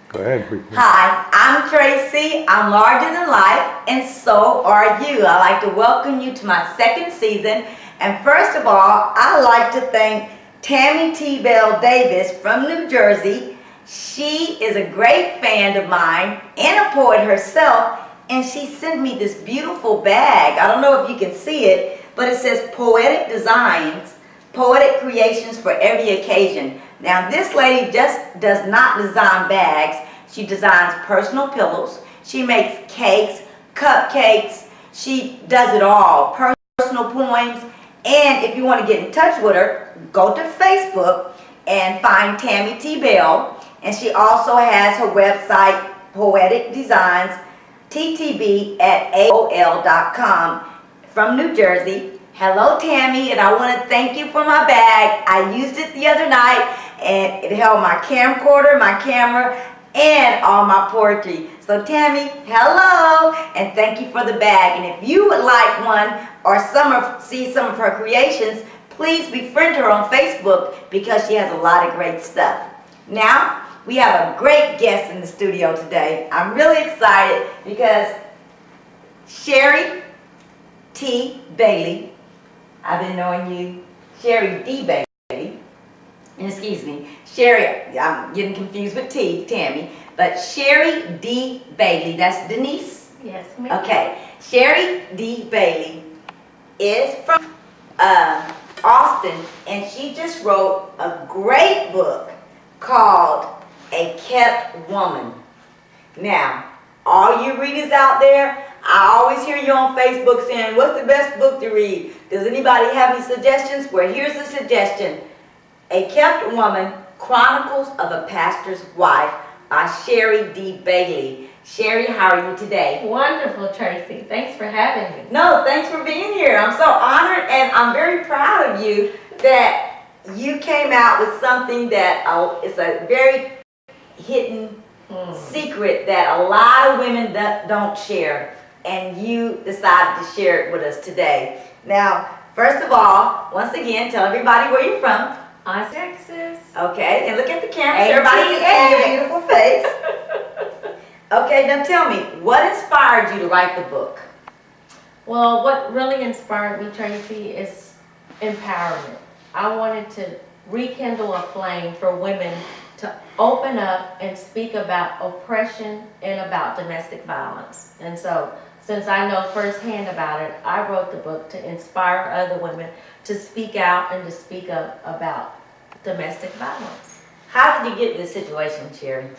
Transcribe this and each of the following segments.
Go ahead. Briefly. Hi, I'm Tracy. I'm larger than life, and so are you. I'd like to welcome you to my second season. And first of all, I'd like to thank Tammy T. Bell Davis from New Jersey. She is a great fan of mine and a poet herself, and she sent me this beautiful bag. I don't know if you can see it, but it says Poetic Designs, Poetic Creations for Every Occasion. Now, this lady just does not design bags. She designs personal pillows. She makes cakes, cupcakes. She does it all. Personal poems. And if you want to get in touch with her, go to Facebook and find Tammy T. Bell. And she also has her website, Poetic Designs, TTB at AOL.com from New Jersey. Hello, Tammy, and I want to thank you for my bag. I used it the other night, and it held my camcorder, my camera, and all my poetry. So, Tammy, hello, and thank you for the bag. And if you would like one or see some of her creations, please befriend her on Facebook because she has a lot of great stuff. Now, we have a great guest in the studio today. I'm really excited because Sherry T. Bailey, I've been knowing you, Sherry D. Bailey, excuse me, Sherry, I'm getting confused with Tammy, but Sherry D. Bailey, that's Denise? Yes, ma'am. Okay, Sherry D. Bailey is from Austin, and she just wrote a great book called A Kept Woman. Now, all you readers out there, I always hear you on Facebook saying, what's the best book to read? Does anybody have any suggestions? Well, here's a suggestion. A Kept Woman, Chronicles of a Pastor's Wife by Sherry D. Bailey. Sherry, how are you today? Wonderful, Tracy. Thanks for having me. No, thanks for being here. I'm so honored, and I'm very proud of you that you came out with something that is a very hidden secret that a lot of women don't share, and you decided to share it with us today. Now, first of all, once again, tell everybody where you're from. Texas. Okay, and look at the camera so everybody can see your beautiful face. Okay, now tell me, what inspired you to write the book? Well, what really inspired me, Tracy, is empowerment. I wanted to rekindle a flame for women to open up and speak about oppression and about domestic violence. And so, since I know firsthand about it, I wrote the book to inspire other women to speak out and to speak up about domestic violence. How did you get in this situation, Sherry?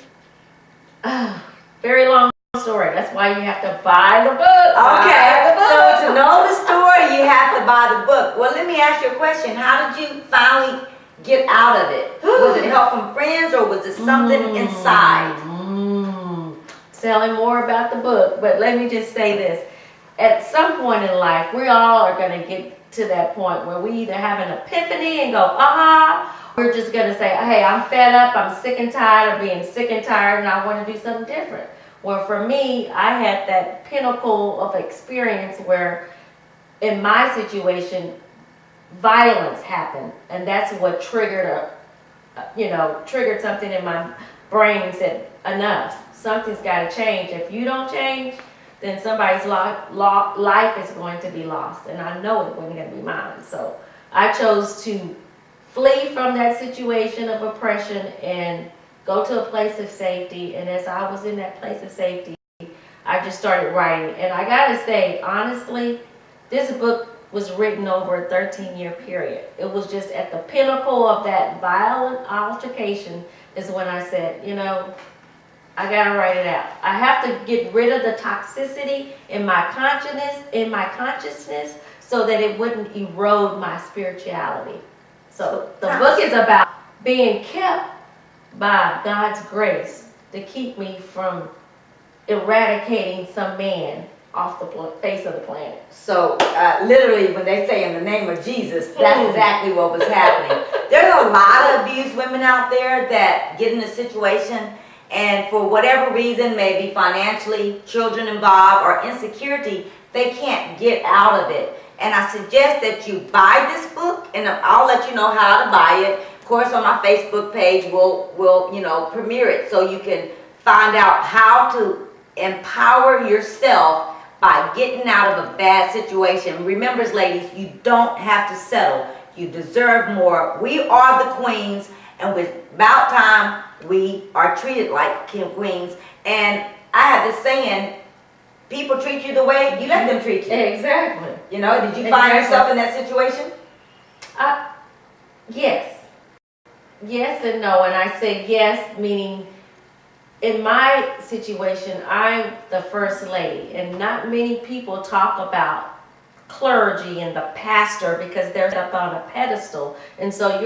Very long story. That's why you have to buy the book. Okay, so to know the story, you have to buy the book. Well, let me ask you a question. How did you finally get out of it? Was it help from friends, or was it something inside? Selling more about the book, but let me just say this. At some point in life, we all are going to get to that point where we either have an epiphany and go, we're just going to say, hey, I'm fed up, I'm sick and tired of being sick and tired, and I want to do something different. Well, for me, I had that pinnacle of experience where, in my situation, violence happened, and that's what triggered triggered something in my brain and said, enough. Something's got to change. If you don't change, then somebody's life is going to be lost, and I know it wasn't going to be mine. So I chose to flee from that situation of oppression and go to a place of safety. And as I was in that place of safety, I just started writing. And I got to say, honestly, this book was written over a 13-year period. It was just at the pinnacle of that violent altercation is when I said, I gotta write it out. I have to get rid of the toxicity in my consciousness, so that it wouldn't erode my spirituality. So the book is about being kept by God's grace to keep me from eradicating some man off the face of the planet. So literally, when they say in the name of Jesus, that's exactly what was happening. There's a lot of abused women out there that get in a situation, and for whatever reason, maybe financially, children involved, or insecurity, they can't get out of it. And I suggest that you buy this book, and I'll let you know how to buy it. Of course, on my Facebook page, we'll premiere it so you can find out how to empower yourself by getting out of a bad situation. Remember, ladies, you don't have to settle. You deserve more. We are the queens, and it's about time we are treated like queens. And I have this saying, people treat you the way you let them treat you. Exactly. You know, did you find yourself in that situation? Yes. Yes and no. And I say yes, meaning in my situation, I'm the first lady, and not many people talk about clergy and the pastor because they're up on a pedestal. And so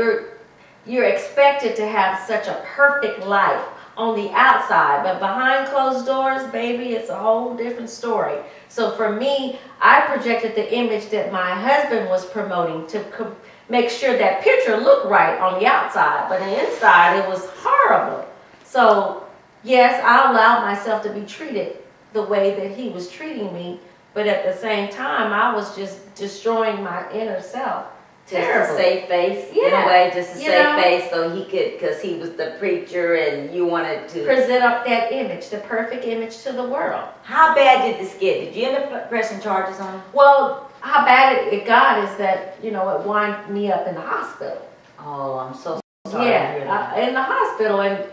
you're expected to have such a perfect life on the outside, but behind closed doors, baby, it's a whole different story. So for me, I projected the image that my husband was promoting to make sure that picture looked right on the outside, but on the inside it was horrible. So yes, I allowed myself to be treated the way that he was treating me, but at the same time, I was just destroying my inner self. Just to save face, in a way, just to save face, so he could, because he was the preacher and you wanted to present up that image, the perfect image to the world. How bad did this get? Did you end up pressing charges on him? Well, how bad it got is that, it wound me up in the hospital. Oh, I'm so sorry to hear that. In the hospital, and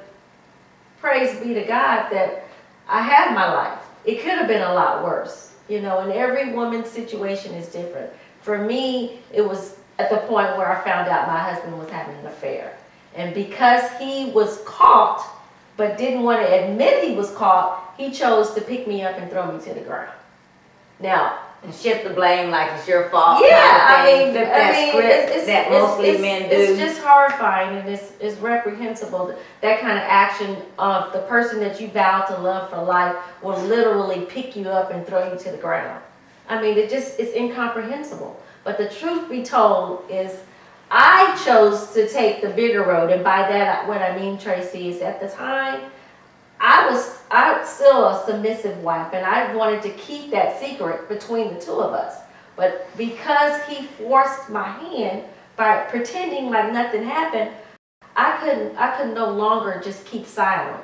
praise be to God that I have my life. It could have been a lot worse, and every woman's situation is different. For me, it was at the point where I found out my husband was having an affair. And because he was caught, but didn't want to admit he was caught, he chose to pick me up and throw me to the ground. Now, and shift the blame like it's your fault. Yeah, mostly men do. It's just horrifying, and it's reprehensible. That kind of action of the person that you vow to love for life will literally pick you up and throw you to the ground. It's incomprehensible. But the truth be told is I chose to take the bigger road. And by that, what I mean, Tracy, is at the time, I was still a submissive wife, and I wanted to keep that secret between the two of us. But because he forced my hand by pretending like nothing happened, I could no longer just keep silent.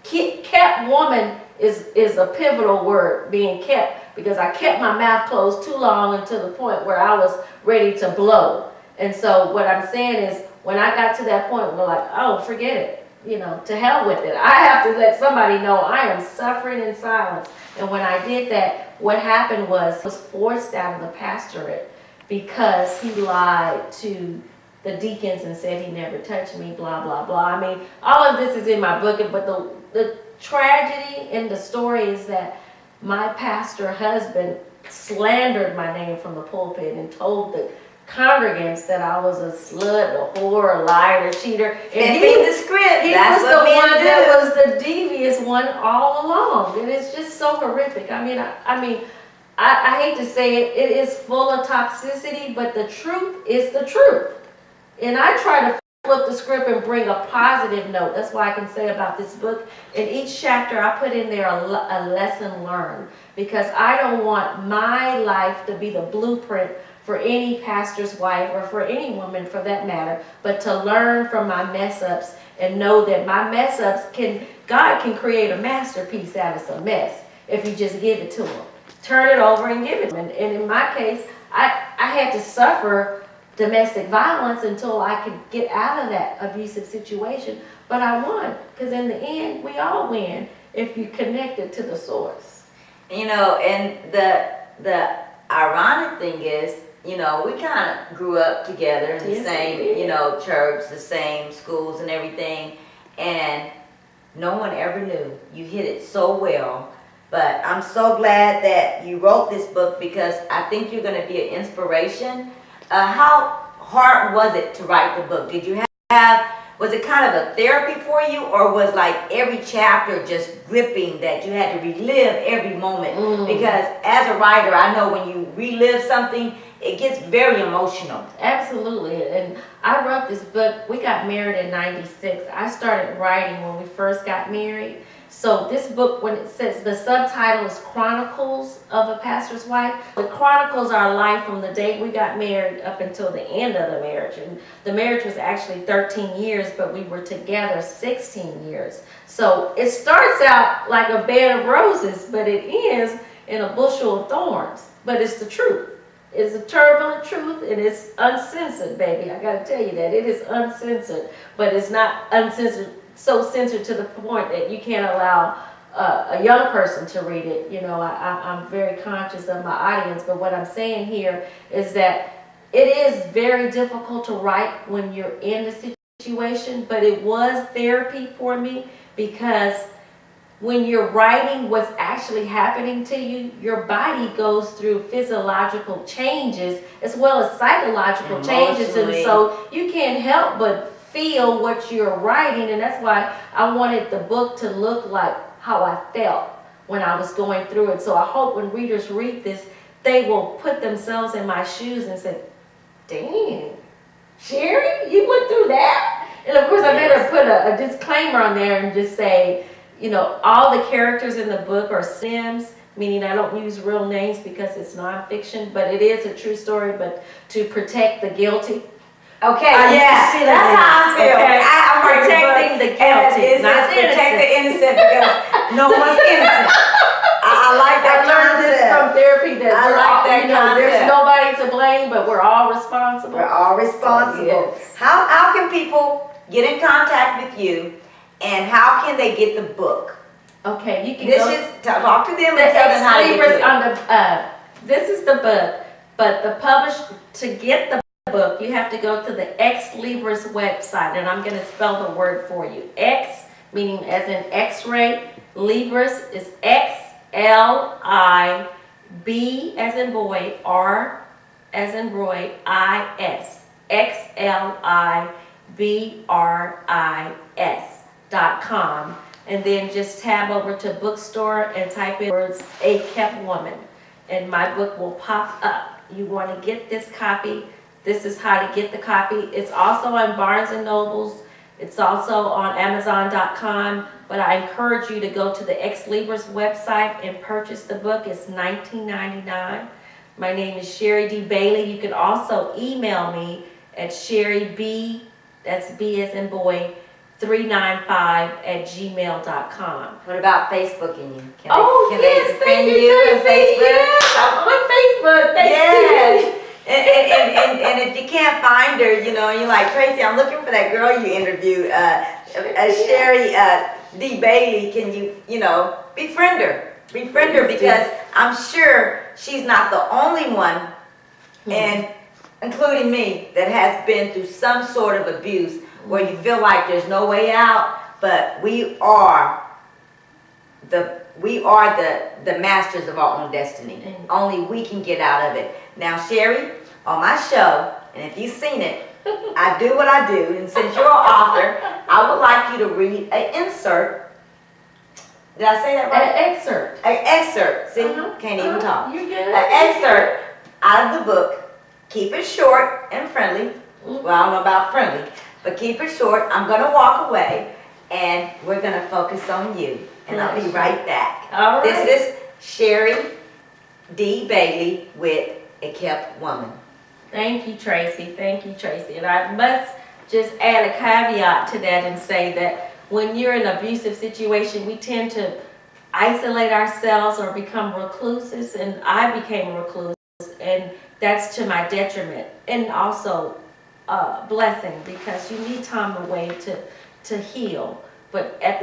Kept woman is a pivotal word, being kept, because I kept my mouth closed too long until the point where I was ready to blow. And so what I'm saying is, when I got to that point, we're like, oh, forget it. To hell with it. I have to let somebody know I am suffering in silence. And when I did that, what happened was forced out of the pastorate because he lied to the deacons and said he never touched me, blah, blah, blah. All of this is in my book, but the tragedy in the story is that my pastor husband slandered my name from the pulpit and told the congregants that I was a slut, a whore, a liar, a cheater. And he the script. He was the one that was the devious one all along. And it's just so horrific. I hate to say it, it is full of toxicity, but the truth is the truth. And I try to flip the script and bring a positive note. That's why I can say about this book. In each chapter, I put in there a lesson learned, because I don't want my life to be the blueprint for any pastor's wife, or for any woman for that matter, but to learn from my mess ups and know that my mess ups God can create a masterpiece out of some mess if you just give it to him. Turn it over and give it to him. And in my case, I had to suffer domestic violence until I could get out of that abusive situation. But I won, because in the end, we all win if you connect it to the source. And the ironic thing is, we kind of grew up together in the same, church, the same schools and everything, and no one ever knew. You hit it so well. But I'm so glad that you wrote this book, because I think you're going to be an inspiration. How hard was it to write the book? Did you was it kind of a therapy for you, or was like every chapter just gripping that you had to relive every moment? Because as a writer, I know when you relive something, it gets very emotional. Absolutely. And I wrote this book. We got married in '96. I started writing when we first got married. So this book, when it says, the subtitle is Chronicles of a Pastor's Wife. The chronicles our life from the day we got married up until the end of the marriage. And the marriage was actually 13 years, but we were together 16 years. So it starts out like a bed of roses, but it ends in a bushel of thorns. But it's the truth. It's a turbulent truth, and it's uncensored, baby. I gotta tell you that. It is uncensored, but it's not uncensored, so censored to the point that you can't allow a young person to read it. You know, I'm very conscious of my audience, but what I'm saying here is that it is very difficult to write when you're in the situation, but it was therapy for me, because when you're writing what's actually happening to you, your body goes through physiological changes as well as psychological changes, and so you can't help but feel what you're writing. And that's why I wanted the book to look like how I felt when I was going through it. So I hope when readers read this, they will put themselves in my shoes and say, dang, Sherry, you went through that? And of course I better put a disclaimer on there and just say, you know, all the characters in the book are Sims, meaning I don't use real names because it's nonfiction, but it is a true story, but to protect the guilty. Okay, yeah, that's how I feel. Okay. I'm Protecting the guilty, not the protect the innocent. innocent, because no one's innocent. I like that I learned this concept. from therapy, that I we're like all, that you know, there's concept. nobody to blame, but we're all responsible. We're all responsible. Yes. How can people get in contact with you, and how can they get the book? Okay, you can This go is talk to them the and tell them how to get ex-libris it. on the this is the book, but the to get the book, you have to go to the Ex-Libris website, and I'm going to spell the word for you. X, meaning as in X-ray, Libris is X-L-I-B as in boy, R as in Roy, I-S. X-L-I-B-R-I-S.com. And then just tab over to bookstore and type in words A Kept Woman, and my book will pop up. You want to get this copy. This is how to get the copy. It's also on Barnes & Nobles. It's also on Amazon.com, but I encourage you to go to the Ex-Libris website and purchase the book. It's $19.99. My name is Sherry D. Bailey. You can also email me at SherryB, that's B as in boy, 395@gmail.com. What about Facebooking you? Can Yes, they thank friend you, on Tracy. Facebook? Yes, I'm on Facebook. Thank Yes. you. And if you can't find her, you know, and you're like, Tracy, I'm looking for that girl you interviewed, Sherry D. Bailey, can you know, befriend her. Befriend her, because I'm sure she's not the only one, and including me, that has been through some sort of abuse where you feel like there's no way out, but we are the masters of our own destiny. Only we can get out of it. Now, Sherry, on my show, and if you've seen it, I do what I do, and since you're an author, I would like you to read an insert. Did I say that right? An excerpt. An excerpt. See, can't even talk. You're good. An excerpt out of the book. Keep it short and friendly. Well, I don't know about friendly, but keep it short. I'm going to walk away, and we're going to focus on you. And I'll be right back. All right. This is Sherry D. Bailey with A Kept Woman. Thank you, Tracy. Thank you, Tracy. And I must just add a caveat to that and say that when you're in an abusive situation, we tend to isolate ourselves or become recluses, and I became a recluse, and that's to my detriment, and also blessing, because you need time away to heal. But at